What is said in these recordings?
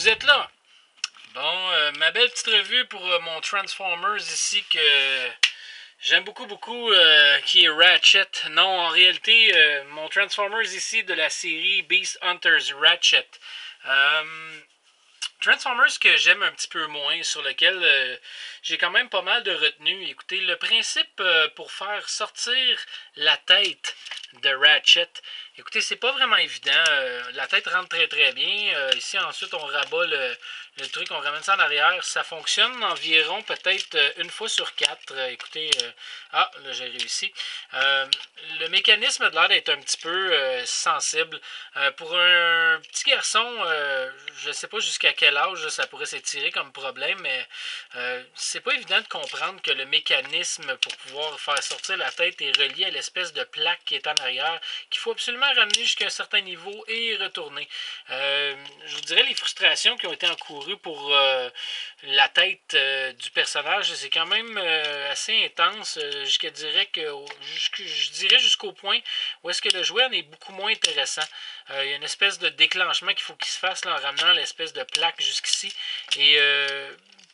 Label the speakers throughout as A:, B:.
A: Vous êtes là. Bon, ma belle petite revue pour mon Transformers ici que j'aime beaucoup, qui est Ratchet. Non, en réalité, mon Transformers ici de la série Beast Hunters Ratchet. Transformers que j'aime un petit peu moins, sur lequel j'ai quand même pas mal de retenue. Écoutez, le principe pour faire sortir la tête de Ratchet, écoutez, c'est pas vraiment évident. La tête rentre très bien. Ici, ensuite, on rabat le truc, on ramène ça en arrière. Ça fonctionne environ peut-être une fois sur quatre. Écoutez, là, j'ai réussi. Le mécanisme a l'air d'être un petit peu sensible. Pour un petit garçon, je sais pas jusqu'à quel âge ça pourrait s'étirer comme problème, mais c'est pas évident de comprendre que le mécanisme pour pouvoir faire sortir la tête est relié à l'espèce de plaque qui est en arrière, qu'il faut absolument ramener jusqu'à un certain niveau et retourner. Je vous dirais les frustrations qui ont été encourues pour la tête du personnage, c'est quand même assez intense, je dirais jusqu'au point où est-ce que le jouet en est beaucoup moins intéressant. Il y a une espèce de déclenchement qu'il faut qu'il se fasse là, en ramenant l'espèce de plaque jusqu'ici. Et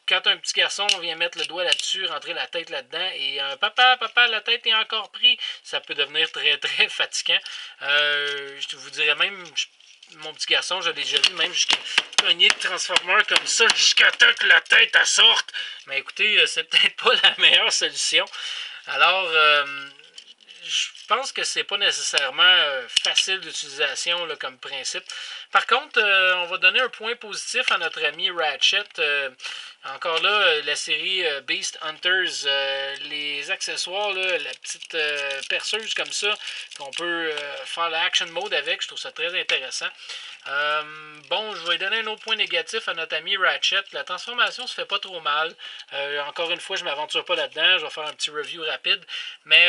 A: quand un petit garçon vient mettre le doigt là-dessus, rentrer la tête là-dedans, et papa, la tête est encore prise, ça peut devenir très fatigant. Je vous dirais même, mon petit garçon, je l'ai déjà vu même jusqu'à cogner de Transformers comme ça, jusqu'à temps que la tête sorte. Mais écoutez, c'est peut-être pas la meilleure solution. Alors, je pense que c'est pas nécessairement facile d'utilisation là, comme principe. Par contre, on va donner un point positif à notre ami Ratchet. Encore là, la série Beast Hunters, les accessoires, là, la petite perceuse comme ça, qu'on peut faire l'action mode avec, je trouve ça très intéressant. Bon, je vais donner un autre point négatif à notre ami Ratchet. La transformation se fait pas trop mal. Encore une fois, je m'aventure pas là-dedans. Je vais faire un petit review rapide. Mais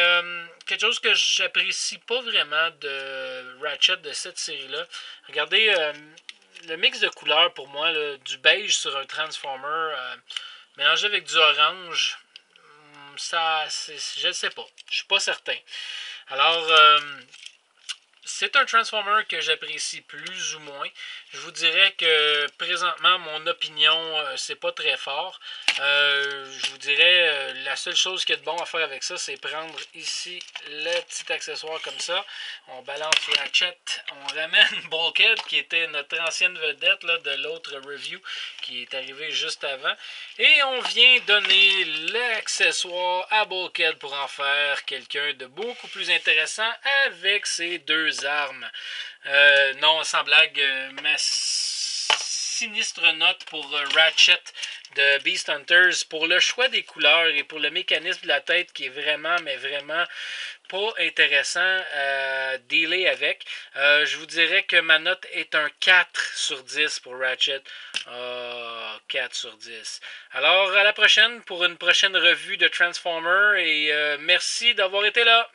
A: quelque chose que j'apprécie pas vraiment de Ratchet de cette série-là. Regardez, le mix de couleurs pour moi, là, du beige sur un Transformer mélangé avec du orange, je ne sais pas. Je suis pas certain. Alors, c'est un Transformer que j'apprécie plus ou moins. Je vous dirais que présentement, mon opinion, c'est pas très fort. Je vous dirais, la seule chose qu'il y a de bon à faire avec ça, c'est prendre ici le petit accessoire comme ça. On balance Ratchet, on ramène Bulkhead, qui était notre ancienne vedette là, de l'autre review, qui est arrivé juste avant. Et on vient donner l'accessoire à Bulkhead pour en faire quelqu'un de beaucoup plus intéressant avec ses deux armes. Non, sans blague, ma sinistre note pour Ratchet de Beast Hunters, pour le choix des couleurs et pour le mécanisme de la tête qui est vraiment, mais vraiment pas intéressant à dealer avec. Je vous dirais que ma note est un 4 sur 10 pour Ratchet. 4 sur 10. Alors, à la prochaine pour une prochaine revue de Transformers et merci d'avoir été là.